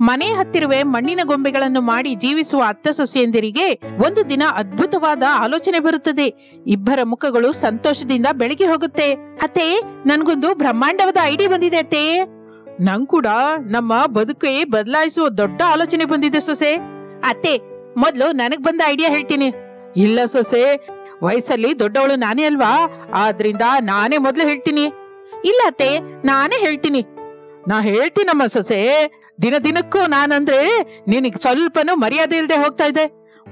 ಮನೆ ಹತ್ತಿರವೇ ಮಣ್ಣಿನ ಗೊಂಬೆಗಳನ್ನು ಮಾಡಿ ಜೀವಿಸುವ ಅತ್ತೆ ಸೊಸೆಯಂದಿರಿಗೆ ಒಂದು ದಿನ ಅದ್ಭುತವಾದ ಆಲೋಚನೆ ಬರುತ್ತದೆ. ಇಬ್ಬರ ಮುಖಗಳು ಸಂತೋಷದಿಂದ ಬೆಳಗಿ ಹೋಗುತ್ತೆ. ಅತ್ತೆ, ನನ್ಗೊಂದು ಬ್ರಹ್ಮಾಂಡವಾದ ಐಡಿಯಾ ಬಂದಿದೆ ಅತ್ತೆ. ನಂಗ್ ಕೂಡ ನಮ್ಮ ಬದುಕೇ ಬದಲಾಯಿಸುವ ದೊಡ್ಡ ಆಲೋಚನೆ ಬಂದಿದೆ ಸೊಸೆ. ಅತ್ತೆ, ಮೊದ್ಲು ನನಗ್ ಬಂದ ಐಡಿಯಾ ಹೇಳ್ತೀನಿ. ಇಲ್ಲ ಸೊಸೆ, ವಯಸ್ಸಲ್ಲಿ ದೊಡ್ಡವಳು ನಾನೇ ಅಲ್ವಾ, ಆದ್ರಿಂದ ನಾನೇ ಮೊದ್ಲು ಹೇಳ್ತೀನಿ. ಇಲ್ಲ ಅತ್ತೆ, ನಾನೇ ಹೇಳ್ತೀನಿ. ನಾ ಹೇಳ್ತೀನಮ್ಮ ಸೊಸೆ. ದಿನ ದಿನಕ್ಕೂ ನಾನಂದ್ರೆ ನಿನಗ್ ಸ್ವಲ್ಪನೂ ಮರ್ಯಾದೆ ಇಲ್ಲದೆ ಹೋಗ್ತಾ ಇದೆ.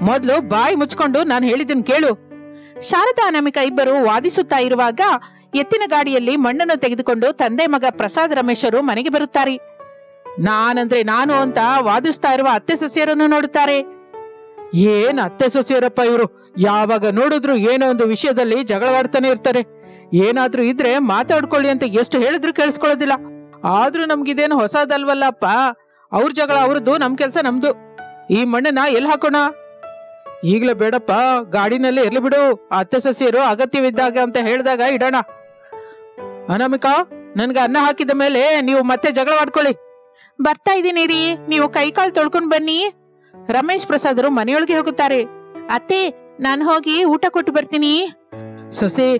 ಮೊದ್ಲು ಬಾಯಿ ಮುಚ್ಕೊಂಡು ನಾನು ಹೇಳಿದ್ದನ್ ಕೇಳು. ಶಾರದಾ ಅನಾಮಿಕಾ ಇಬ್ಬರು ವಾದಿಸುತ್ತಾ ಇರುವಾಗ ಎತ್ತಿನ ಗಾಡಿಯಲ್ಲಿ ಮಣ್ಣನ್ನು ತೆಗೆದುಕೊಂಡು ತಂದೆ ಮಗ ಪ್ರಸಾದ್ ರಮೇಶರು ಮನೆಗೆ ಬರುತ್ತಾರೆ. ನಾನಂದ್ರೆ ನಾನು ಅಂತ ವಾದಿಸ್ತಾ ಇರುವ ಅತ್ತೆ ಸೊಸೆಯರನ್ನು ನೋಡುತ್ತಾರೆ. ಏನ್ ಅತ್ತೆ ಸೊಸೆಯರಪ್ಪ ಇವರು, ಯಾವಾಗ ನೋಡಿದ್ರು ಏನೋ ಒಂದು ವಿಷಯದಲ್ಲಿ ಜಗಳವಾಡ್ತಾನೆ ಇರ್ತಾರೆ. ಏನಾದ್ರೂ ಇದ್ರೆ ಮಾತಾಡ್ಕೊಳ್ಳಿ ಅಂತ ಎಷ್ಟು ಹೇಳಿದ್ರು ಕೇಳಿಸ್ಕೊಳ್ಳೋದಿಲ್ಲ. ಆದ್ರೂ ನಮ್ಗಿದೇನು ಹೊಸದಲ್ವಲ್ಲಪ್ಪ. ಅವ್ರ ಜಗಳ ಅವ್ರದ್ದು, ನಮ್ ಕೆಲ್ಸ ನಮ್ದು. ಈ ಮಣ್ಣನ್ನ ಎಲ್ಲಿ ಹಾಕೋಣ? ಈಗ್ಲೇ ಬೇಡಪ್ಪ, ಗಾಡಿನಲ್ಲಿ ಇರ್ಲಿ ಬಿಡು. ಅತ್ತೆ ಸೊಸೆಯರು ಅಗತ್ಯವಿದ್ದಾಗ ಅಂತ ಹೇಳಿದಾಗ ಇಡೋಣ. ಅನಾಮಿಕಾ, ನನ್ಗೆ ಅನ್ನ ಹಾಕಿದ ಮೇಲೆ ನೀವು ಮತ್ತೆ ಜಗಳವಾಡ್ಕೊಳ್ಳಿ. ಬರ್ತಾ ಇದ್ದೀನಿ ರೀ, ನೀವು ಕೈಕಾಲು ತೊಳ್ಕೊಂಡ್ ಬನ್ನಿ. ರಮೇಶ್ ಪ್ರಸಾದರು ಮನೆಯೊಳಗೆ ಹೋಗುತ್ತಾರೆ. ಅತ್ತೆ, ನಾನು ಹೋಗಿ ಊಟ ಕೊಟ್ಟು ಬರ್ತೀನಿ. ಸೊಸೆ,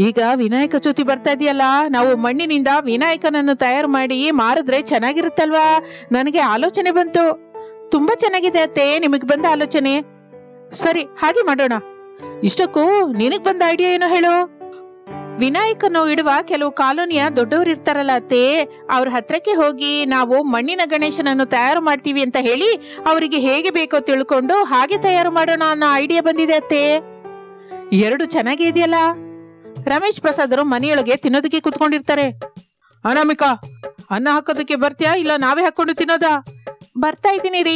ಈಗ ವಿನಾಯಕ ಚೌತಿ ಬರ್ತಾ ಇದೆಯಲ್ಲ, ನಾವು ಮಣ್ಣಿನಿಂದ ವಿನಾಯಕನನ್ನು ತಯಾರು ಮಾಡಿ ಮಾರಿದ್ರೆ ಚೆನ್ನಾಗಿರುತ್ತಲ್ವಾ? ನನಗೆ ಆಲೋಚನೆ ಬಂತು. ತುಂಬಾ ಚೆನ್ನಾಗಿದೆ ಅತ್ತೆ ನಿಮಗ್ ಬಂದ ಆಲೋಚನೆ. ಸರಿ, ಹಾಗೆ ಮಾಡೋಣ. ಇಷ್ಟಕ್ಕೂ ನಿನಗ್ ಬಂದ ಐಡಿಯಾ ಏನೋ ಹೇಳು. ವಿನಾಯಕನು ಇಡುವ ಕೆಲವು ಕಾಲೋನಿಯ ದೊಡ್ಡವರು ಇರ್ತಾರಲ್ಲ ಅತ್ತೆ, ಅವ್ರ ಹತ್ರಕ್ಕೆ ಹೋಗಿ ನಾವು ಮಣ್ಣಿನ ಗಣೇಶನನ್ನು ತಯಾರು ಮಾಡ್ತೀವಿ ಅಂತ ಹೇಳಿ ಅವರಿಗೆ ಹೇಗೆ ಬೇಕೋ ತಿಳ್ಕೊಂಡು ಹಾಗೆ ತಯಾರು ಮಾಡೋಣ ಅನ್ನೋ ಐಡಿಯಾ ಬಂದಿದೆ ಅತ್ತೆ. ಎರಡು ಚೆನ್ನಾಗಿ ಇದೆಯಲ್ಲ. ರಮೇಶ್ ಪ್ರಸಾದರು ಮನೆಯೊಳಗೆ ತಿನ್ನೋದಕ್ಕೆ ಕುತ್ಕೊಂಡಿರ್ತಾರೆ. ಅನಾಮಿಕಾ, ಅನ್ನ ಹಾಕೋದಕ್ಕೆ ಬರ್ತೀಯಾ, ಇಲ್ಲ ನಾವೇ ಹಾಕೊಂಡು ತಿನ್ನೋದಾ? ಬರ್ತಾ ಇದ್ದೀನಿ ರೀ.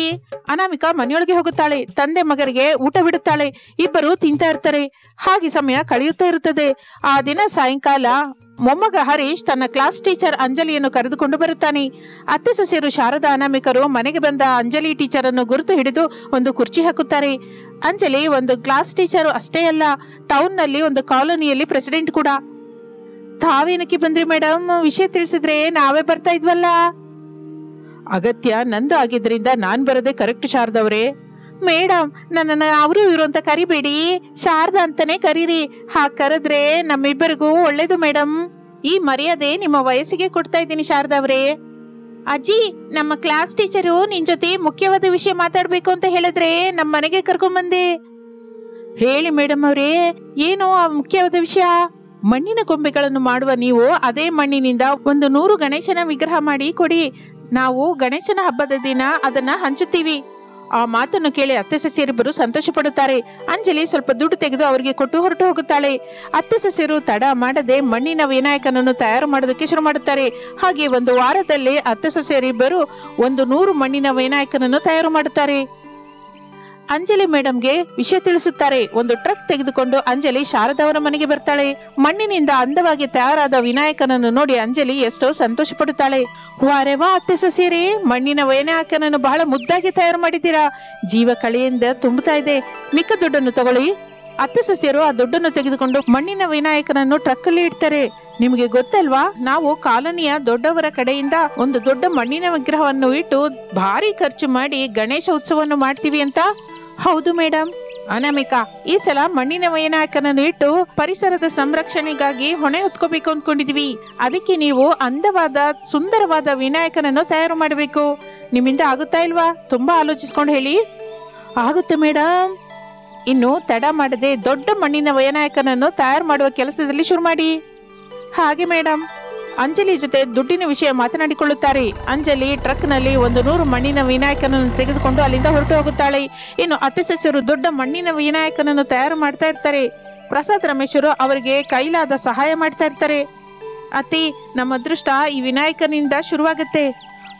ಅನಾಮಿಕಾ ಮನೆಯೊಳಗೆ ಹೋಗುತ್ತಾಳೆ. ತಂದೆ ಮಗರಿಗೆ ಊಟ ಬಿಡುತ್ತಾಳೆ. ಇಬ್ಬರು ತಿಂತಾ ಇರ್ತಾರೆ. ಹಾಗೆ ಸಮಯ ಕಳೆಯುತ್ತಾ ಇರುತ್ತದೆ. ಆ ದಿನ ಸಾಯಂಕಾಲ ಮೊಮ್ಮಗ ಹರೀಶ್ ತನ್ನ ಕ್ಲಾಸ್ ಟೀಚರ್ ಅಂಜಲಿಯನ್ನು ಕರೆದುಕೊಂಡು ಬರುತ್ತಾನೆ. ಅತ್ತೆ ಸೊಸೆಯರು ಶಾರದಾ ಅನಾಮಿಕರು ಮನೆಗೆ ಬಂದ ಅಂಜಲಿ ಟೀಚರ್ ಅನ್ನು ಗುರುತು ಹಿಡಿದು ಒಂದು ಕುರ್ಚಿ ಹಾಕುತ್ತಾರೆ. ಅಂಜಲಿ ಒಂದು ಕ್ಲಾಸ್ ಟೀಚರ್ ಅಷ್ಟೇ ಅಲ್ಲ, ಟೌನ್ ನಲ್ಲಿ ಒಂದು ಕಾಲೋನಿಯಲ್ಲಿ ಪ್ರೆಸಿಡೆಂಟ್ ಕೂಡ. ತಾವೇನಕ್ಕೆ ಬಂದ್ರಿ ಮೇಡಮ್? ವಿಷಯ ತಿಳಿಸಿದ್ರೆ ನಾವೇ ಬರ್ತಾ ಇದ್ವಲ್ಲ. ಅಗತ್ಯ ನಂದು ಆಗಿದ್ರಿಂದ ನಾನ್ ಬರದೆ ಕರೆಕ್ಟ್ ಶಾರದವ್ರೆ. ಮೇಡಮ್, ನನ್ನನ್ನ ಅವರು ಇವರು ಅಂತ ಕರಿಬೇಡಿ, ಶಾರದಾ ಅಂತಾನೆ ಕರೀರಿ. ಹಾಗೆ ಕರೆದ್ರೆ ನಮ್ಮಿಬ್ಬರಿಗೂ ಒಳ್ಳೇದು ಮೇಡಮ್. ಈ ಮರ್ಯಾದೆ ನಿಮ್ಮ ವಯಸ್ಸಿಗೆ ಕೊಡ್ತಾ ಇದ್ದೀನಿ ಶಾರದವ್ರೆ. ಅಜ್ಜಿ, ನಮ್ಮ ಕ್ಲಾಸ್ ಟೀಚರು ನಿನ್ ಜೊತೆ ಮುಖ್ಯವಾದ ವಿಷಯ ಮಾತಾಡ್ಬೇಕು ಅಂತ ಹೇಳಿದ್ರೆ ನಮ್ಮ ಮನೆಗೆ ಕರ್ಕೊಂಡ್ ಬಂದೆ. ಹೇಳಿ ಮೇಡಮ್ ಅವ್ರೆ, ಏನು ಆ ಮುಖ್ಯವಾದ ವಿಷಯ? ಮಣ್ಣಿನ ಗೊಂಬೆಗಳನ್ನು ಮಾಡುವ ನೀವು ಅದೇ ಮಣ್ಣಿನಿಂದ 100 ಗಣೇಶನ ವಿಗ್ರಹ ಮಾಡಿ ಕೊಡಿ. ನಾವು ಗಣೇಶನ ಹಬ್ಬದ ದಿನ ಅದನ್ನ ಹಂಚುತ್ತೀವಿ. ಆ ಮಾತನ್ನು ಕೇಳಿ ಅತ್ತೆ ಸೊಸೆಯರಿಬ್ಬರು ಸಂತೋಷ ಪಡುತ್ತಾರೆ. ಅಂಜಲಿ ಸ್ವಲ್ಪ ದುಡ್ಡು ತೆಗೆದು ಅವರಿಗೆ ಕೊಟ್ಟು ಹೊರಟು ಹೋಗುತ್ತಾಳೆ. ಅತ್ತೆ ಸೊಸೆಯರು ತಡ ಮಾಡದೆ ಮಣ್ಣಿನ ವಿನಾಯಕನನ್ನು ತಯಾರು ಮಾಡೋದಕ್ಕೆ ಶುರು ಮಾಡುತ್ತಾರೆ. ಹಾಗೆ ಒಂದು ವಾರದಲ್ಲಿ ಅತ್ತೆ ಸೊಸೆಯರಿಬ್ಬರು 100 ಮಣ್ಣಿನ ವಿನಾಯಕನನ್ನು ತಯಾರು ಮಾಡುತ್ತಾರೆ. ಅಂಜಲಿ ಮೇಡಮ್ಗೆ ವಿಷಯ ತಿಳಿಸುತ್ತಾರೆ. ಒಂದು ಟ್ರಕ್ ತೆಗೆದುಕೊಂಡು ಅಂಜಲಿ ಶಾರದಾ ಅವರ ಮನೆಗೆ ಬರ್ತಾಳೆ. ಮಣ್ಣಿನಿಂದ ಅಂದವಾಗಿ ತಯಾರಾದ ವಿನಾಯಕನನ್ನು ನೋಡಿ ಅಂಜಲಿ ಎಷ್ಟೋ ಸಂತೋಷ ಪಡುತ್ತಾಳೆ. ವಾರೆ ವಾ ಅತ್ತೆ ಸೊಸೆಯರೇ, ಮಣ್ಣಿನ ವಿನಾಯಕನನ್ನು ಬಹಳ ಮುದ್ದಾಗಿ ತಯಾರು ಮಾಡಿದ್ದೀರಾ. ಜೀವ ಕಳೆಯಿಂದ ತುಂಬುತ್ತಾ ಇದೆ. ಮಿಕ್ಕ ದುಡ್ಡನ್ನು ತಗೊಳ್ಳಿ. ಅತ್ತೆ ಸೊಸೆಯರು ಆ ದುಡ್ಡನ್ನು ತೆಗೆದುಕೊಂಡು ಮಣ್ಣಿನ ವಿನಾಯಕನನ್ನು ಟ್ರಕ್ ಅಲ್ಲಿ ಇಡ್ತಾರೆ. ನಿಮಗೆ ಗೊತ್ತಲ್ವಾ, ನಾವು ಕಾಲೋನಿಯ ದೊಡ್ಡವರ ಕಡೆಯಿಂದ ಒಂದು ದೊಡ್ಡ ಮಣ್ಣಿನ ವಿಗ್ರಹವನ್ನು ಇಟ್ಟು ಭಾರಿ ಖರ್ಚು ಮಾಡಿ ಗಣೇಶ ಉತ್ಸವವನ್ನು ಮಾಡ್ತೀವಿ ಅಂತ. ಹೌದು ಮೇಡಮ್. ಅನಾಮಿಕಾ, ಈ ಸಲ ಮಣ್ಣಿನ ವಿನಾಯಕನನ್ನು ಇಟ್ಟು ಪರಿಸರದ ಸಂರಕ್ಷಣೆಗಾಗಿ ಹೊಣೆ ಹೊತ್ಕೋಬೇಕು ಅಂದ್ಕೊಂಡಿದೀವಿ. ಅದಕ್ಕೆ ನೀವು ಅಂದವಾದ ಸುಂದರವಾದ ವಿನಾಯಕನನ್ನು ತಯಾರು ಮಾಡಬೇಕು. ನಿಮ್ಮಿಂದ ಆಗುತ್ತಾ ಇಲ್ವಾ? ತುಂಬಾ ಆಲೋಚಿಸ್ಕೊಂಡು ಹೇಳಿ. ಆಗುತ್ತೆ ಮೇಡಮ್. ಇನ್ನು ತಡ ಮಾಡದೆ ದೊಡ್ಡ ಮಣ್ಣಿನ ವಿನಾಯಕನನ್ನು ತಯಾರು ಮಾಡುವ ಕೆಲಸದಲ್ಲಿ ಶುರು ಮಾಡಿ. ಹಾಗೆ ಮೇಡಮ್. ಅಂಜಲಿ ಜೊತೆ ದುಡ್ಡಿನ ವಿಷಯ ಮಾತನಾಡಿಕೊಳ್ಳುತ್ತಾರೆ. ಅಂಜಲಿ ಟ್ರಕ್ ನಲ್ಲಿ 100 ಮಣ್ಣಿನ ವಿನಾಯಕನನ್ನು ತೆಗೆದುಕೊಂಡು ಅಲ್ಲಿಂದ ಹೊರಟು ಹೋಗುತ್ತಾಳೆ. ಇನ್ನು ಅತ್ತೆ ಸೊಸೆಯರು ದೊಡ್ಡ ಮಣ್ಣಿನ ವಿನಾಯಕನನ್ನು ತಯಾರು ಮಾಡ್ತಾ ಇರ್ತಾರೆ. ಪ್ರಸಾದ್ ರಮೇಶರು ಅವರಿಗೆ ಕೈಲಾದ ಸಹಾಯ ಮಾಡ್ತಾ ಇರ್ತಾರೆ. ಅತ್ತೆ, ನಮ್ಮ ಅದೃಷ್ಟ ಈ ವಿನಾಯಕನಿಂದ ಶುರುವಾಗತ್ತೆ.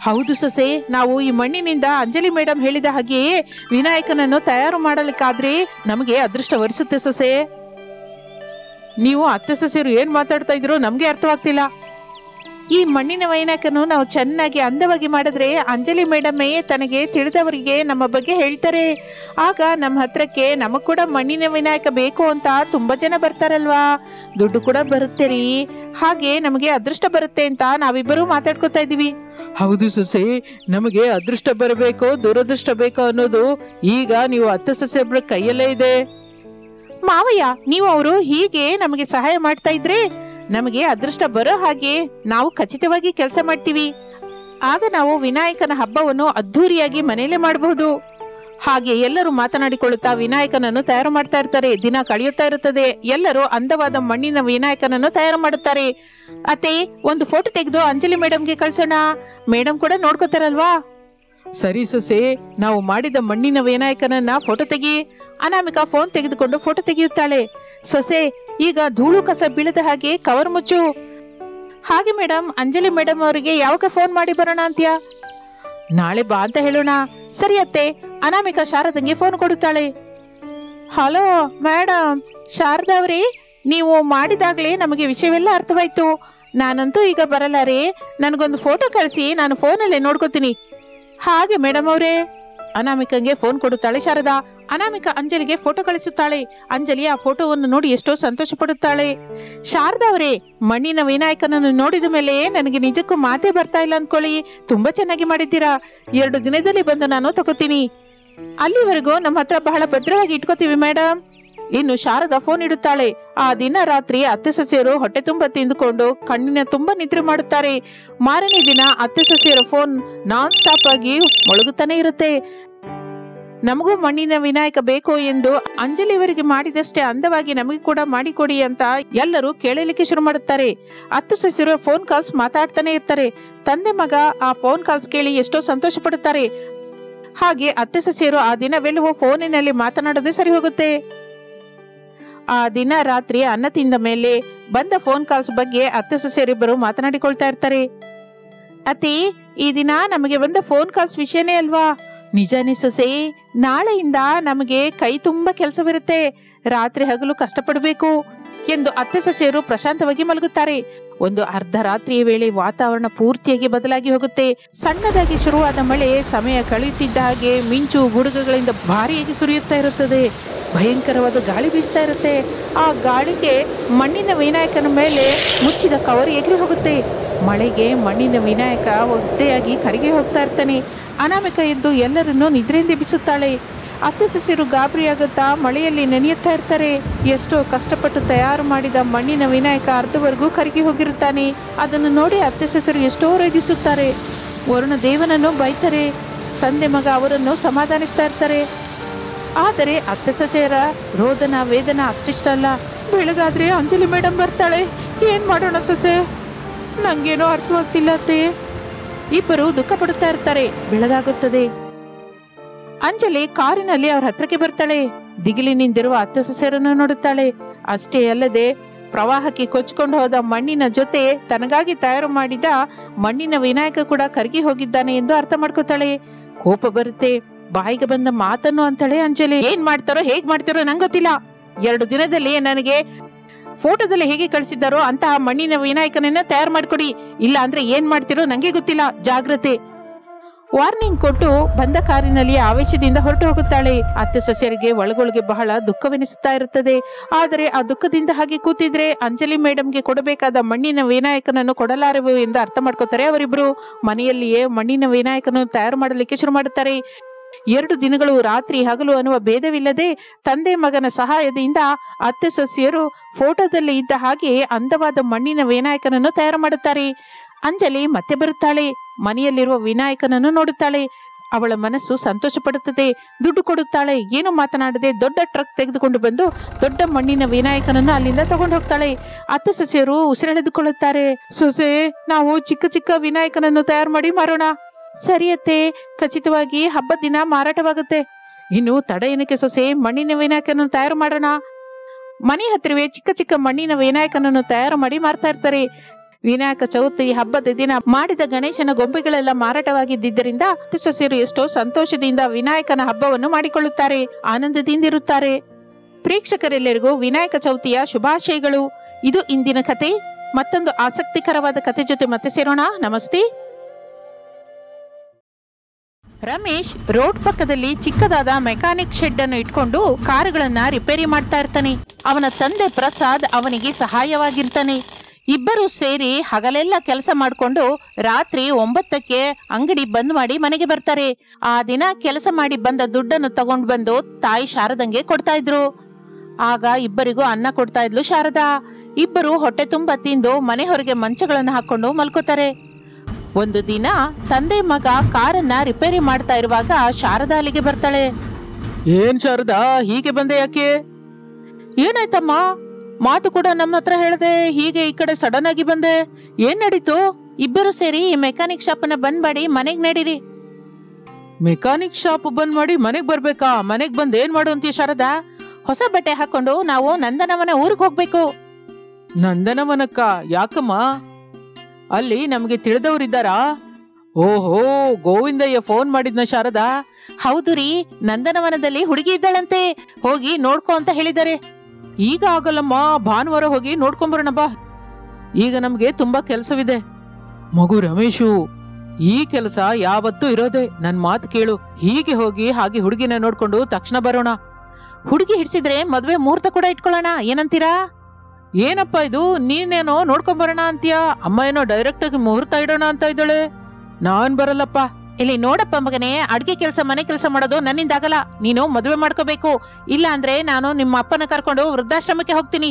ಹೌದು ಸೊಸೆ, ನಾವು ಈ ಮಣ್ಣಿನಿಂದ ಅಂಜಲಿ ಮೇಡಮ್ ಹೇಳಿದ ಹಾಗೆಯೇ ವಿನಾಯಕನನ್ನು ತಯಾರು ಮಾಡಲಿಕ್ಕಾದ್ರೆ ನಮಗೆ ಅದೃಷ್ಟ ವರಿಸುತ್ತೆ ಸೊಸೆ. ನೀವು ಅತ್ತೆ ಸೊಸೆಯರು ಏನ್ ಮಾತಾಡ್ತಾ ಇದ್ರು ನಮ್ಗೆ ಅರ್ಥವಾಗ್ತಿಲ್ಲ. ಈ ಮಣ್ಣಿನ ವಿನಾಯಕನು ನಾವು ಚೆನ್ನಾಗಿ ಅಂದವಾಗಿ ಮಾಡಿದ್ರೆ ಅಂಜಲಿ ಮೇಡಮ್ಮೇ ತನಗೆ ತಿಳಿದವರಿಗೆ ನಮ್ಮ ಬಗ್ಗೆ ಹೇಳ್ತಾರೆ. ಆಗ ನಮ್ಮ ಹತ್ರಕ್ಕೆ ನಮಗ್ ಕೂಡ ಮಣ್ಣಿನ ವಿನಾಯಕ ಬೇಕು ಅಂತ ತುಂಬಾ ಜನ ಬರ್ತಾರಲ್ವಾ, ದುಡ್ಡು ಕೂಡ ಬರುತ್ತೆ ರೀ. ಹಾಗೆ ನಮಗೆ ಅದೃಷ್ಟ ಬರುತ್ತೆ ಅಂತ ನಾವಿಬ್ಬರು ಮಾತಾಡ್ಕೊತಾ ಇದೀವಿ. ಹೌದು ಸೊಸೆ, ನಮಗೆ ಅದೃಷ್ಟ ಬರಬೇಕೋ ದುರದೃಷ್ಟ ಬೇಕೋ ಅನ್ನೋದು ಈಗ ನೀವು ಅತ್ತೆ ಸೊಸೆಯೊಬ್ಬರ ಕೈಯಲ್ಲೇ ಇದೆ. ಮಾವಯ್ಯ, ನೀವು ಅವರು ಹೀಗೆ ನಮಗೆ ಸಹಾಯ ಮಾಡ್ತಾ ಇದ್ರೆ ನಮಗೆ ಅದೃಷ್ಟ ಬರೋ ಹಾಗೆ ನಾವು ಖಚಿತವಾಗಿ ಕೆಲಸ ಮಾಡ್ತೀವಿ. ಆಗ ನಾವು ವಿನಾಯಕನ ಹಬ್ಬವನ್ನು ಅದ್ಧೂರಿಯಾಗಿ ಮನೆಯಲ್ಲೇ ಮಾಡಬಹುದು. ಹಾಗೆ ಎಲ್ಲರೂ ಮಾತನಾಡಿಕೊಳ್ಳುತ್ತಾ ವಿನಾಯಕನನ್ನು ತಯಾರು ಮಾಡ್ತಾ ಇರ್ತಾರೆ. ದಿನ ಕಳೆಯುತ್ತಾ ಇರುತ್ತದೆ. ಎಲ್ಲರೂ ಅಂದವಾದ ಮಣ್ಣಿನ ವಿನಾಯಕನನ್ನು ತಯಾರು ಮಾಡುತ್ತಾರೆ. ಅತ್ತೆ, ಒಂದು ಫೋಟೋ ತೆಗೆದು ಅಂಜಲಿ ಮೇಡಮ್ಗೆ ಕಳ್ಸೋಣ, ಮೇಡಮ್ ಕೂಡ ನೋಡ್ಕೋತಾರಲ್ವಾ. ಸರಿ ಸೊಸೆ, ನಾವು ಮಾಡಿದ ಮಣ್ಣಿನ ವಿನಾಯಕನನ್ನ ಫೋಟೋ ತೆಗಿ. ಅನಾಮಿಕಾ ಫೋನ್ ತೆಗೆದುಕೊಂಡು ಫೋಟೋ ತೆಗೆಯುತ್ತಾಳೆ. ಸೊಸೆ, ಈಗ ಧೂಳು ಕಸ ಬೀಳದ ಹಾಗೆ ಕವರ್ ಮುಚ್ಚು. ಹಾಗೆ ಮೇಡಮ್, ಅಂಜಲಿ ಮೇಡಮ್ ಅವರಿಗೆ ಯಾವಾಗ ಫೋನ್ ಮಾಡಿ ಬರೋಣ ಅಂತ್ಯ? ನಾಳೆ ಬಾ ಅಂತ ಹೇಳೋಣ. ಸರಿ ಅತ್ತೆ. ಅನಾಮಿಕಾ ಶಾರದಂಗೆ ಫೋನ್ ಕೊಡುತ್ತಾಳೆ. ಹಲೋ ಮೇಡಮ್, ಶಾರದಾ ಅವರೇ, ನೀವು ಮಾಡಿದಾಗಲೇ ನಮಗೆ ವಿಷಯವೆಲ್ಲ ಅರ್ಥವಾಯ್ತು. ನಾನಂತೂ ಈಗ ಬರಲಾರೆ, ನನಗೊಂದು ಫೋಟೋ ಕಳಿಸಿ, ನಾನು ಫೋನಲ್ಲೇ ನೋಡ್ಕೋತೀನಿ. ಹಾಗೆ ಮೇಡಮ್ ಅವರೇ. ಅನಾಮಿಕಂಗೆ ಫೋನ್ ಕೊಡುತ್ತಾಳೆ ಶಾರದಾ. ಅನಾಮಿಕಾ ಅಂಜಲಿಗೆ ಫೋಟೋ ಕಳಿಸುತ್ತಾಳೆ. ಅಂಜಲಿ ಆ ಫೋಟೋವನ್ನು ನೋಡಿ ಎಷ್ಟೋ ಸಂತೋಷ ಪಡುತ್ತಾಳೆ. ಶಾರದಾ ಅವರೇ, ಮಣ್ಣಿನ ವಿನಾಯಕನನ್ನು ನೋಡಿದ ಮೇಲೆ ನನಗೆ ನಿಜಕ್ಕೂ ಮಾತೇ ಬರ್ತಾ ಇಲ್ಲ ಅಂದ್ಕೊಳ್ಳಿ. ತುಂಬಾ ಚೆನ್ನಾಗಿ ಮಾಡಿದ್ದೀರಾ. 2 ದಿನದಲ್ಲಿ ಬಂದು ನಾನು ತಗೋತೀನಿ. ಅಲ್ಲಿವರೆಗೂ ನಮ್ಮ ಹತ್ರ ಬಹಳ ಭದ್ರವಾಗಿ ಇಟ್ಕೋತೀವಿ ಮೇಡಮ್. ಇನ್ನು ಶಾರದಾ ಫೋನ್ ಇಡುತ್ತಾಳೆ. ಆ ದಿನ ರಾತ್ರಿ ಅತ್ತೆ ಸೊಸೆಯರು ಹೊಟ್ಟೆ ತುಂಬ ತಿಂದುಕೊಂಡು ಕಣ್ಣಿನ ತುಂಬಾ ನಿದ್ರೆ ಮಾಡುತ್ತಾರೆ. ಮಾರನೇ ದಿನ ಅತ್ತೆ ಸೊಸೆಯರ ಫೋನ್ ನಾನ್ ಸ್ಟಾಪ್ ಆಗಿ ಮೊಳಗುತ್ತಾನೆ ಇರುತ್ತೆ. ನಮಗೂ ಮಣ್ಣಿನ ವಿನಾಯಕ ಬೇಕು ಎಂದು ಅಂಜಲಿಯವರಿಗೆ ಮಾಡಿದಷ್ಟೇ ಅಂದವಾಗಿ ನಮಗೆ ಕೂಡ ಮಾಡಿಕೊಡಿ ಅಂತ ಎಲ್ಲರೂ ಕೇಳಲಿಕ್ಕೆ ಶುರು ಮಾಡುತ್ತಾರೆ. ಅತ್ತೆ ಸೊಸೆಯರು ಫೋನ್ ಕಾಲ್ಸ್ ಮಾತಾಡ್ತಾನೆ ಇರ್ತಾರೆ. ತಂದೆ ಮಗ ಆ ಫೋನ್ ಕಾಲ್ಸ್ ಕೇಳಿ ಎಷ್ಟೋ ಸಂತೋಷ ಪಡುತ್ತಾರೆ. ಹಾಗೆ ಅತ್ತೆ ಸೊಸೆಯರು ಆ ದಿನವೆಲ್ಲವೂ ಫೋನಿನಲ್ಲಿ ಮಾತನಾಡೋದೇ ಸರಿ ಹೋಗುತ್ತೆ. ಆ ದಿನ ರಾತ್ರಿ ಅನ್ನ ತಿಂದ ಮೇಲೆ ಬಂದ ಫೋನ್ ಕಾಲ್ಸ್ ಬಗ್ಗೆ ಅತ್ತೆ ಸೊಸೆಯರಿಬ್ಬರು ಮಾತನಾಡಿಕೊಳ್ತಾ ಇರ್ತಾರೆ. ಅತಿ, ಈ ದಿನ ನಮಗೆ ಬಂದ ಫೋನ್ ಕಾಲ್ಸ್ ವಿಷಯನೇ ಅಲ್ವಾ? ನಿಜಾನೇ ಸೊಸೆ, ನಾಳೆಯಿಂದ ನಮಗೆ ಕೈ ತುಂಬಾ ಕೆಲಸವಿರುತ್ತೆ. ರಾತ್ರಿ ಹಗಲು ಕಷ್ಟಪಡಬೇಕು ಎಂದು ಅತ್ತೆ ಸೊಸೆಯರು ಪ್ರಶಾಂತವಾಗಿ ಮಲಗುತ್ತಾರೆ. ಒಂದು ಅರ್ಧ ರಾತ್ರಿಯ ವೇಳೆ ವಾತಾವರಣ ಪೂರ್ತಿಯಾಗಿ ಬದಲಾಗಿ ಹೋಗುತ್ತೆ. ಸಣ್ಣದಾಗಿ ಶುರುವಾದ ಮಳೆ ಸಮಯ ಕಳೆಯುತ್ತಿದ್ದ ಹಾಗೆ ಮಿಂಚು ಗುಡುಗುಗಳಿಂದ ಭಾರಿಯಾಗಿ ಸುರಿಯುತ್ತಾ ಇರುತ್ತದೆ. ಭಯಂಕರವಾದ ಗಾಳಿ ಬೀಸ್ತಾ ಇರುತ್ತೆ. ಆ ಗಾಳಿಗೆ ಮಣ್ಣಿನ ವಿನಾಯಕನ ಮೇಲೆ ಮುಚ್ಚಿದ ಕವರ್ ಎಗರಿ ಹೋಗುತ್ತೆ. ಮಳೆಗೆ ಮಣ್ಣಿನ ವಿನಾಯಕ ಒದ್ದೆಯಾಗಿ ಕರಗಿ ಹೋಗ್ತಾ ಇರ್ತಾನೆ. ಅನಾಮಿಕಾ ಎದ್ದು ಎಲ್ಲರನ್ನೂ ನಿದ್ರೆಯಿಂದ ಎಬ್ಬಿಸುತ್ತಾಳೆ. ಅತ್ತೆ ಸೊಸೆಯರು ಗಾಬರಿಯಾಗುತ್ತಾ ಮಳೆಯಲ್ಲಿ ನೆನೆಯುತ್ತಾ ಇರ್ತಾರೆ. ಎಷ್ಟೋ ಕಷ್ಟಪಟ್ಟು ತಯಾರು ಮಾಡಿದ ಮಣ್ಣಿನ ವಿನಾಯಕ ಅರ್ಧವರೆಗೂ ಕರಗಿ ಹೋಗಿರುತ್ತಾನೆ. ಅದನ್ನು ನೋಡಿ ಅತ್ತೆ ಸೊಸೆಯರು ಎಷ್ಟೋ ರೋಧಿಸುತ್ತಾರೆ. ವರುಣ ದೇವನನ್ನು ಬೈತಾರೆ. ತಂದೆ ಮಗ ಅವರನ್ನು ಸಮಾಧಾನಿಸ್ತಾ ಇರ್ತಾರೆ. ಆದರೆ ಅತ್ತೆ ಸೊಸೆಯರ ರೋದನ ವೇದನ ಅಷ್ಟಿಷ್ಟಲ್ಲ. ಬೆಳಗಾದ್ರೆ ಅಂಜಲಿ ಮೇಡಮ್ ಬರ್ತಾಳೆ, ಏನ್ ಮಾಡೋಣ ಸೊಸೆ? ನಂಗೇನೋ ಅರ್ಥವಾಗ್ತಿಲ್ಲ ಅತ್ತೆ. ಇಬ್ಬರು ದುಃಖ ಪಡುತ್ತಾ ಇರ್ತಾರೆ. ಬೆಳಗಾಗುತ್ತದೆ. ಅಂಜಲಿ ಕಾರಿನಲ್ಲಿ ಅವ್ರ ಹತ್ರಕ್ಕೆ ಬರ್ತಾಳೆ. ದಿಗಿಲಿನಿಂದಿರುವ ಅತ್ತೆ ಸೊಸೆಯರನ್ನು ನೋಡುತ್ತಾಳೆ. ಅಷ್ಟೇ ಅಲ್ಲದೆ ಪ್ರವಾಹಕ್ಕೆ ಕೊಚ್ಕೊಂಡು ಹೋದ ಮಣ್ಣಿನ ಜೊತೆ ತನಗಾಗಿ ತಯಾರು ಮಾಡಿದ ಮಣ್ಣಿನ ವಿನಾಯಕ ಕೂಡ ಕರಗಿ ಹೋಗಿದ್ದಾನೆ ಎಂದು ಅರ್ಥ ಮಾಡ್ಕೋತಾಳೆ. ಕೋಪ ಬರುತ್ತೆ. ಬಾಯಿಗೆ ಬಂದ ಮಾತನ್ನು ಅಂತಾಳೆ ಅಂಜಲಿ. ಏನ್ ಮಾಡ್ತಾರೋ ಹೇಗ್ ಮಾಡ್ತಾರೋ ನಂಗೆ ಗೊತ್ತಿಲ್ಲ. 2 ದಿನದಲ್ಲಿ ನನಗೆ ಫೋಟೋದಲ್ಲಿ ಹೇಗೆ ಕಳಿಸಿದ್ದಾರೋ ಅಂತಹ ಮಣ್ಣಿನ ವಿನಾಯಕನನ್ನ ತಯಾರು ಮಾಡ್ಕೊಡಿ. ಇಲ್ಲ ಅಂದ್ರೆ ಏನ್ ಮಾಡ್ತಿರೋ ನಂಗೆ ಗೊತ್ತಿಲ್ಲ. ಜಾಗ್ರತೆ. ವಾರ್ನಿಂಗ್ ಕೊಟ್ಟು ಬಂದ ಕಾರಿನಲ್ಲಿ ಆವೇಶದಿಂದ ಹೊರಟು ಹೋಗುತ್ತಾಳೆ. ಅತ್ತೆ ಸೊಸೆಯರಿಗೆ ಒಳಗೊಳಗೆ ಬಹಳ ದುಃಖವೆನಿಸುತ್ತಾ ಇರುತ್ತದೆ. ಆದರೆ ಆ ದುಃಖದಿಂದ ಹಾಗೆ ಕೂತಿದ್ರೆ ಅಂಜಲಿ ಮೇಡಮ್ಗೆ ಕೊಡಬೇಕಾದ ಮಣ್ಣಿನ ವಿನಾಯಕನನ್ನು ಕೊಡಲಾರೆವು ಎಂದು ಅರ್ಥ ಮಾಡ್ಕೋತಾರೆ ಅವರಿಬ್ರು. ಮನೆಯಲ್ಲಿಯೇ ಮಣ್ಣಿನ ವಿನಾಯಕನನ್ನು ತಯಾರು ಮಾಡಲಿಕ್ಕೆ ಶುರು ಮಾಡುತ್ತಾರೆ. 2 ದಿನಗಳು ರಾತ್ರಿ ಹಗಲು ಅನ್ನುವ ಭೇದವಿಲ್ಲದೆ ತಂದೆ ಮಗನ ಸಹಾಯದಿಂದ ಅತ್ತೆ ಸೊಸೆಯರು ಫೋಟೋದಲ್ಲಿ ಇದ್ದ ಹಾಗೆ ಅಂದವಾದ ಮಣ್ಣಿನ ವಿನಾಯಕನನ್ನು ತಯಾರು ಮಾಡುತ್ತಾರೆ. ಅಂಜಲಿ ಮತ್ತೆ ಬರುತ್ತಾಳೆ. ಮನೆಯಲ್ಲಿರುವ ವಿನಾಯಕನನ್ನು ನೋಡುತ್ತಾಳೆ. ಅವಳ ಮನಸ್ಸು ಸಂತೋಷ ಪಡುತ್ತದೆ. ದುಡ್ಡು ಕೊಡುತ್ತಾಳೆ. ಏನು ಮಾತನಾಡದೆ ದೊಡ್ಡ ಟ್ರಕ್ ತೆಗೆದುಕೊಂಡು ಬಂದು ದೊಡ್ಡ ಮಣ್ಣಿನ ವಿನಾಯಕನನ್ನು ಅಲ್ಲಿಂದ ತಗೊಂಡು ಹೋಗ್ತಾಳೆ. ಅತ್ತೆ ಸೊಸೆಯರು ಉಸಿರೆಳೆದುಕೊಳ್ಳುತ್ತಾರೆ. ಸೊಸೆ, ನಾವು ಚಿಕ್ಕ ಚಿಕ್ಕ ವಿನಾಯಕನನ್ನು ತಯಾರು ಮಾಡಿ ಮಾರೋಣ. ಸರಿಯತ್ತೆ, ಖಚಿತವಾಗಿ ಹಬ್ಬದ ದಿನ ಮಾರಾಟವಾಗುತ್ತೆ. ಇನ್ನು ತಡ ಏನಕ್ಕೆ ಸೊಸೆ, ಮಣ್ಣಿನ ವಿನಾಯಕನನ್ನು ತಯಾರು ಮಾಡೋಣ. ಮನೆ ಹತ್ತಿರವೇ ಚಿಕ್ಕ ಚಿಕ್ಕ ಮಣ್ಣಿನ ವಿನಾಯಕನನ್ನು ತಯಾರು ಮಾಡಿ ಮಾರ್ತಾ ಇರ್ತಾರೆ. ವಿನಾಯಕ ಚೌತಿ ಹಬ್ಬದ ದಿನ ಮಾಡಿದ ಗಣೇಶನ ಗೊಂಬೆಗಳೆಲ್ಲ ಮಾರಾಟವಾಗಿದ್ದರಿಂದ ಅತ್ತೆ ಸೊಸೆಯರು ಎಷ್ಟೋ ಸಂತೋಷದಿಂದ ವಿನಾಯಕನ ಹಬ್ಬವನ್ನು ಮಾಡಿಕೊಳ್ಳುತ್ತಾರೆ. ಆನಂದದಿಂದಿರುತ್ತಾರೆ. ಪ್ರೇಕ್ಷಕರೆಲ್ಲರಿಗೂ ವಿನಾಯಕ ಚೌತಿಯ ಶುಭಾಶಯಗಳು. ಇದು ಇಂದಿನ ಕತೆ. ಮತ್ತೊಂದು ಆಸಕ್ತಿಕರವಾದ ಕತೆ ಜೊತೆ ಮತ್ತೆ ಸೇರೋಣ. ನಮಸ್ತೆ. ರಮೇಶ್ ರೋಡ್ ಪಕ್ಕದಲ್ಲಿ ಚಿಕ್ಕದಾದ ಮೆಕ್ಯಾನಿಕ್ ಶೆಡ್ ಅನ್ನು ಇಟ್ಕೊಂಡು ಕಾರುಗಳನ್ನ ರಿಪೇರಿ ಮಾಡ್ತಾ ಇರ್ತಾನೆ. ಅವನ ತಂದೆ ಪ್ರಸಾದ್ ಅವನಿಗೆ ಸಹಾಯವಾಗಿರ್ತಾನೆ. ಇಬ್ಬರು ಸೇರಿ ಹಗಲೆಲ್ಲ ಕೆಲಸ ಮಾಡಿಕೊಂಡು ರಾತ್ರಿ 9ಕ್ಕೆ ಅಂಗಡಿ ಬಂದ್ ಮಾಡಿ ಮನೆಗೆ ಬರ್ತಾರೆ. ಆ ದಿನ ಕೆಲಸ ಮಾಡಿ ಬಂದ ದುಡ್ಡನ್ನು ತಗೊಂಡು ಬಂದು ತಾಯಿ ಶಾರದಂಗೆ ಕೊಡ್ತಾ ಇದ್ರು. ಆಗ ಇಬ್ಬರಿಗೂ ಅನ್ನ ಕೊಡ್ತಾ ಇದ್ಲು ಶಾರದಾ. ಇಬ್ಬರು ಹೊಟ್ಟೆ ತುಂಬ ತಿಂದು ಮನೆ ಹೊರಗೆ ಮಂಚಗಳನ್ನು ಹಾಕೊಂಡು ಮಲ್ಕೋತಾರೆ. ಒಂದು ದಿನ ತಂದೆ ಮಗ ಕಾರನ್ನ ರಿಪೇರಿ ಮಾಡ್ತಾ ಇರುವಾಗ ಶಾರದಾ ಅಲ್ಲಿಗೆ ಬರ್ತಾಳೆ. ಏನ್ ಶಾರದಾ, ಹೀಗೆ ಬಂದೆ ಯಾಕೆ? ಏನಾಯ್ತಮ್ಮ? ಮಾತು ಕೂಡ ನಮ್ಮ ಹತ್ರ ಹೇಳ್ದೆ, ಹೀಗೆ ಈ ಕಡೆ ಸಡನ್ ಆಗಿ ಬಂದೆ. ಏನ್ ನಡೀತು? ಇಬ್ಬರು ಸೇರಿ ಈ ಮೆಕ್ಯಾನಿಕ್ ಶಾಪ್ ಬಂದ್ ಮಾಡಿ ಮನೆಗ್ ನಡೀರಿ. ಮೆಕ್ಯಾನಿಕ್ ಶಾಪ್ ಬಂದ್ ಮಾಡಿ ಮನೆಗ್ ಬರ್ಬೇಕಾ? ಮನೆಗ್ ಬಂದ್ ಏನ್ ಮಾಡು ಅಂತೀಯ ಶಾರದಾ? ಹೊಸ ಬಟ್ಟೆ ಹಾಕೊಂಡು ನಾವು ನಂದನವನ ಊರಿಗೆ ಹೋಗ್ಬೇಕು. ನಂದನವನಕ್ಕ? ಯಾಕಮ್ಮ? ಅಲ್ಲಿ ನಮ್ಗೆ ತಿಳಿದವರಿದ್ದಾರಾ? ಓಹೋ, ಗೋವಿಂದಯ್ಯ ಫೋನ್ ಮಾಡಿದ್ನ ಶಾರದಾ? ಹೌದು ರೀ, ನಂದನವನದಲ್ಲಿ ಹುಡುಗಿ ಇದ್ದಾಳಂತೆ, ಹೋಗಿ ನೋಡ್ಕೊ ಅಂತ ಹೇಳಿದ್ದಾರೆ. ಈಗ ಆಗಲ್ಲಮ್ಮ, ಭಾನುವಾರ ಹೋಗಿ ನೋಡ್ಕೊಂಬರೋಣ ಬಾ. ಈಗ ನಮ್ಗೆ ತುಂಬಾ ಕೆಲಸವಿದೆ. ಮಗು ರಮೇಶು, ಈ ಕೆಲಸ ಯಾವತ್ತೂ ಇರೋದೆ. ನನ್ ಮಾತು ಕೇಳು. ಹೀಗೆ ಹೋಗಿ ಹಾಗೆ ಹುಡುಗಿನ ನೋಡ್ಕೊಂಡು ತಕ್ಷಣ ಬರೋಣ. ಹುಡುಗಿ ಹಿಡ್ಸಿದ್ರೆ ಮದ್ವೆ ಮುಹೂರ್ತ ಕೂಡ ಇಟ್ಕೊಳ್ಳೋಣ, ಏನಂತೀರಾ? ಏನಪ್ಪ ಇದು, ನೀನೇನೋ ನೋಡ್ಕೊಂಬರೋಣ ಅಂತೀಯ, ಅಮ್ಮ ಏನೋ ಡೈರೆಕ್ಟ್ ಆಗಿ ಮುಹೂರ್ತ ಇಡೋಣ ಅಂತ ಇದ್ದಾಳೆ. ನಾನ್ ಬರಲ್ಲಪ್ಪ. ಇಲ್ಲಿ ನೋಡಪ್ಪ ಮಗನೇ, ಅಡ್ಗೆ ಕೆಲಸ ಮನೆ ಕೆಲಸ ಮಾಡೋದು ನನ್ನಿಂದ ಆಗಲ್ಲ. ನೀನು ಮದುವೆ ಮಾಡ್ಕೋಬೇಕು, ಇಲ್ಲ ಅಂದ್ರೆ ನಾನು ನಿಮ್ಮ ಅಪ್ಪನ ಕರ್ಕೊಂಡು ವೃದ್ಧಾಶ್ರಮಕ್ಕೆ ಹೋಗ್ತೀನಿ.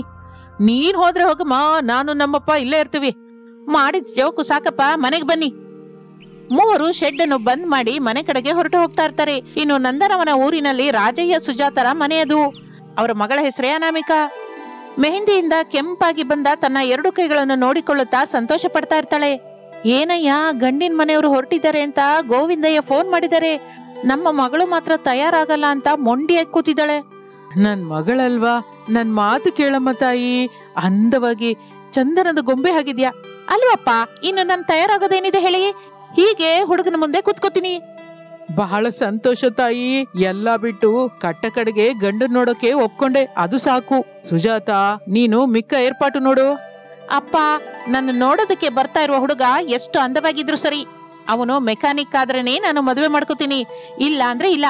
ನೀನ್ ಹೋದ್ರೆ ಹೋಗಮ್ಮ, ನಾನು ನಮ್ಮಪ್ಪ ಇಲ್ಲೇ ಇರ್ತೀವಿ. ಮಾಡಿದ ಜೋಕು ಸಾಕಪ್ಪ, ಮನೆಗೆ ಬನ್ನಿ. ಮೂವರು ಶೆಡ್ ಅನ್ನು ಬಂದ್ ಮಾಡಿ ಮನೆ ಕಡೆಗೆ ಹೊರಟು ಹೋಗ್ತಾ ಇರ್ತಾರೆ. ಇನ್ನು ನಂದನವನ ಊರಿನಲ್ಲಿ ರಾಜಯ್ಯ ಸುಜಾತರ ಮನೆಯದು. ಅವರ ಮಗಳ ಹೆಸರೇ ಅನಾಮಿಕಾ. ಮೆಹಂದಿಯಿಂದ ಕೆಂಪಾಗಿ ಬಂದ ತನ್ನ 2 ಕೈಗಳನ್ನು ನೋಡಿಕೊಳ್ಳುತ್ತಾ ಸಂತೋಷ ಪಡ್ತಾ ಇರ್ತಾಳೆ. ಏನಯ್ಯ, ಗಂಡಿನ ಮನೆಯವರು ಹೊರಟಿದ್ದಾರೆ ಅಂತ ಗೋವಿಂದಯ್ಯ ಫೋನ್ ಮಾಡಿದ್ದಾರೆ. ನಮ್ಮ ಮಗಳು ಮಾತ್ರ ತಯಾರಾಗಲ್ಲ ಅಂತ ಮೊಂಡಿಯಾಗಿ ಕೂತಿದ್ದಾಳೆ. ನನ್ ಮಗಳಲ್ವಾ, ನನ್ ಮಾತು ಕೇಳಮ್ಮ ತಾಯಿ. ಅಂದವಾಗಿ ಚಂದನದ ಗೊಂಬೆ ಆಗಿದ್ಯಾ ಅಲ್ವಪ್ಪ? ಇನ್ನು ನಾನು ತಯಾರಾಗೋದೇನಿದೆ ಹೇಳಿ? ಹೀಗೆ ಹುಡುಗನ ಮುಂದೆ ಕೂತ್ಕೋತೀನಿ. ಬಹಳ ಸಂತೋಷ ತಾಯಿ. ಎಲ್ಲ ಬಿಟ್ಟು ಕಟ್ಟ ಕಡೆಗೆ ಗಂಡನ್ ನೋಡೋಕೆ ಒಪ್ಕೊಂಡೆ, ಅದು ಸಾಕು. ಸುಜಾತ, ನೀನು ಮಿಕ್ಕ ಏರ್ಪಾಟು ನೋಡು. ಅಪ್ಪ, ನನ್ನ ನೋಡೋದಕ್ಕೆ ಬರ್ತಾ ಇರುವ ಹುಡುಗ ಎಷ್ಟು ಅಂದವಾಗಿದ್ರು ಸರಿ, ಅವನು ಮೆಕ್ಯಾನಿಕ್ ಆದ್ರೇನೆ ನಾನು ಮದುವೆ ಮಾಡ್ಕೋತೀನಿ, ಇಲ್ಲ ಅಂದ್ರೆ ಇಲ್ಲ.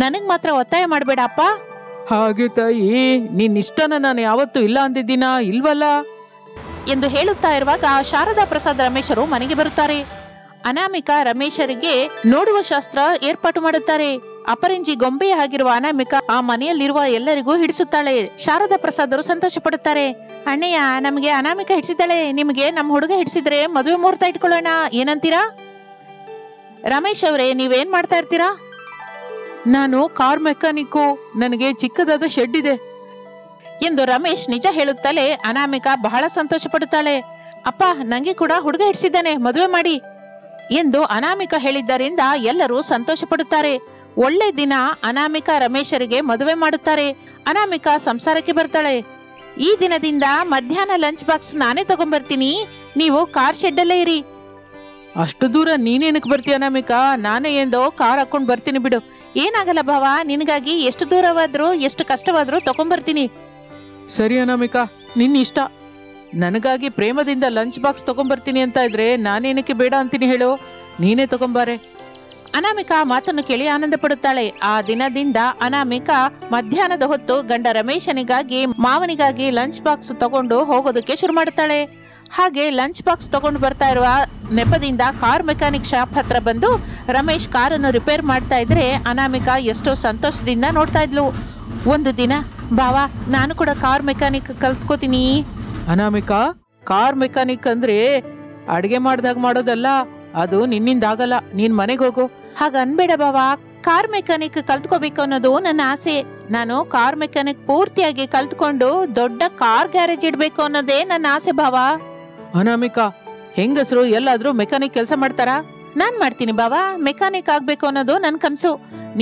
ನನಗ್ ಮಾತ್ರ ಒತ್ತಾಯ ಮಾಡ್ಬೇಡ ಅಪ್ಪ. ಹಾಗೆ ತಾಯಿ, ನಿನ್ ಇಷ್ಟನ ನಾನು ಯಾವತ್ತೂ ಇಲ್ಲ ಅಂದಿದ್ದೀನ? ಇಲ್ವಲ್ಲ ಎಂದು ಹೇಳುತ್ತಾ ಇರುವಾಗ ಶಾರದಾ ಪ್ರಸಾದ್ ರಮೇಶರು ಮನೆಗೆ ಬರುತ್ತಾರೆ. ಅನಾಮಿಕಾ ರಮೇಶರಿಗೆ ನೋಡುವ ಶಾಸ್ತ್ರ ಏರ್ಪಾಟು ಮಾಡುತ್ತಾರೆ. ಅಪರಂಜಿ ಗೊಂಬೆಯ ಆಗಿರುವ ಅನಾಮಿಕಾ ಆ ಮನೆಯಲ್ಲಿರುವ ಎಲ್ಲರಿಗೂ ಹಿಡಿಸುತ್ತಾಳೆ. ಶಾರದಾ ಪ್ರಸಾದರು ಸಂತೋಷ ಪಡುತ್ತಾರೆ. ಅಣ್ಣಯ್ಯ, ನಮಗೆ ಅನಾಮಿಕಾ ಹಿಡಿಸಿದ್ದಾಳೆ, ನಿಮಗೆ ನಮ್ಮ ಹುಡುಗ ಹಿಡಿಸಿದ್ರೆ ಮದುವೆ ಮುಹೂರ್ತ ಇಟ್ಕೊಳ್ಳೋಣ, ಏನಂತೀರಾ? ರಮೇಶ್ ಅವರೇ, ನೀವೇನ್ ಮಾಡ್ತಾ ಇರ್ತೀರಾ? ನಾನು ಕಾರ್ ಮೆಕ್ಯಾನಿಕ್ಕು, ನನಗೆ ಚಿಕ್ಕದಾದ ಶೆಡ್ ಇದೆ ಎಂದು ರಮೇಶ್ ನಿಜ ಹೇಳುತ್ತಲೇ ಅನಾಮಿಕಾ ಬಹಳ ಸಂತೋಷ ಪಡುತ್ತಾಳೆ. ಅಪ್ಪ, ನಂಗೆ ಕೂಡ ಹುಡುಗ ಹಿಡಿಸಿದ್ದಾನೆ, ಮದುವೆ ಮಾಡಿ ಎಂದು ಅನಾಮಿಕಾ ಹೇಳಿದ್ದರಿಂದ ಎಲ್ಲರೂ ಸಂತೋಷ ಪಡುತ್ತಾರೆ. ಒಳ್ಳೆ ದಿನ ಅನಾಮಿಕಾ ರಮೇಶರಿಗೆ ಮದುವೆ ಮಾಡುತ್ತಾರೆ. ಅನಾಮಿಕಾ ಸಂಸಾರಕ್ಕೆ ಬರ್ತಾಳೆ. ಈ ದಿನದಿಂದ ಮಧ್ಯಾಹ್ನ ಲಂಚ್ ಬಾಕ್ಸ್ ನಾನೇ ತಗೊಂಡ್ಬರ್ತೀನಿ, ನೀವು ಕಾರ್ ಶೆಡ್ ಅಲ್ಲೇ ಇರಿ. ಅಷ್ಟು ದೂರ ನೀನೇನಕ್ಕೆ ಬರ್ತೀಯ ಅನಾಮಿಕಾ? ನಾನೇ ಎಂದೋ ಕಾರ್ ಹಾಕೊಂಡ್ ಬರ್ತೀನಿ ಬಿಡು. ಏನಾಗಲ್ಲ ಭಾವ, ನಿನಗಾಗಿ ಎಷ್ಟು ದೂರವಾದ್ರೂ ಎಷ್ಟು ಕಷ್ಟವಾದ್ರೂ ತಗೊಂಡ್ಬರ್ತೀನಿ. ಸರಿ ಅನಾಮಿಕಾ, ನಿನ್ನ ಇಷ್ಟ. ನನಗಾಗಿ ಪ್ರೇಮದಿಂದ ಲಂಚ್ ಬಾಕ್ಸ್ ತಗೊಂಡ್ಬರ್ತೀನಿ ಅಂತ ಇದ್ರೆ ನಾನೇನಕ್ಕೆ ಬೇಡ ಅಂತೀನಿ ಹೇಳು? ನೀನೇ ತಗೊಂಬಾರೆ. ಅನಾಮಿಕಾ ಮಾತನ್ನು ಕೇಳಿ ಆನಂದ ಪಡುತ್ತಾಳೆ. ಆ ದಿನದಿಂದ ಅನಾಮಿಕಾ ಮಧ್ಯಾಹ್ನದ ಹೊತ್ತು ಗಂಡ ರಮೇಶನಿಗಾಗಿ ಮಾವನಿಗಾಗಿ ಲಂಚ್ ಬಾಕ್ಸ್ ತಗೊಂಡು ಹೋಗೋದಕ್ಕೆ ಶುರು ಮಾಡುತ್ತಾಳೆ. ಹಾಗೆ ಲಂಚ್ ಬಾಕ್ಸ್ ತಗೊಂಡು ಬರ್ತಾ ಇರುವ ನೆಪದಿಂದ ಕಾರ್ ಮೆಕ್ಯಾನಿಕ್ ಶಾಪ್ ಹತ್ರ ಬಂದು ರಮೇಶ್ ಕಾರನ್ನು ರಿಪೇರ್ ಮಾಡ್ತಾ ಇದ್ರೆ ಅನಾಮಿಕಾ ಎಷ್ಟೋ ಸಂತೋಷದಿಂದ ನೋಡ್ತಾ ಇದ್ಲು. ಒಂದು ದಿನ, ಬಾವಾ, ನಾನು ಕೂಡ ಕಾರ್ ಮೆಕ್ಯಾನಿಕ್ ಕಲ್ತ್ಕೋತೀನಿ. ಅನಾಮಿಕಾ, ಕಾರ್ ಮೆಕ್ಯಾನಿಕ್ ಅಂದ್ರೆ ಅಡ್ಗೆ ಮಾಡ್ದಾಗ ಮಾಡೋದಲ್ಲ, ಅದು ನಿನ್ನಿಂದ ಆಗಲ್ಲ. ನೀನ್ ಮನೆಗೆ ಹೋಗು. ಹಾಗ ಅನ್ಬೇಡ ಬಾವಾ, ಕಾರ್ ಮೆಕ್ಯಾನಿಕ್ ಕಲ್ತ್ಕೋಬೇಕು ಅನ್ನೋದು ನನ್ನ ಆಸೆ. ನಾನು ಕಾರ್ ಮೆಕ್ಯಾನಿಕ್ ಪೂರ್ತಿಯಾಗಿ ಕಲ್ತ್ಕೊಂಡು ದೊಡ್ಡ ಕಾರ್ ಗ್ಯಾರೇಜ್ ಇಡ್ಬೇಕು ಅನ್ನೋದೇ ನನ್ನ ಆಸೆ ಬಾವಾ. ಅನಾಮಿಕಾ, ಹೆಂಗಸರು ಎಲ್ಲಾದ್ರೂ ಮೆಕ್ಯಾನಿಕ್ ಕೆಲಸ ಮಾಡ್ತಾರಾ? ನಾನ್ ಮಾಡ್ತೀನಿ ಬಾವಾ. ಮೆಕ್ಯಾನಿಕ್ ಆಗ್ಬೇಕು ಅನ್ನೋದು ನನ್ ಕನಸು.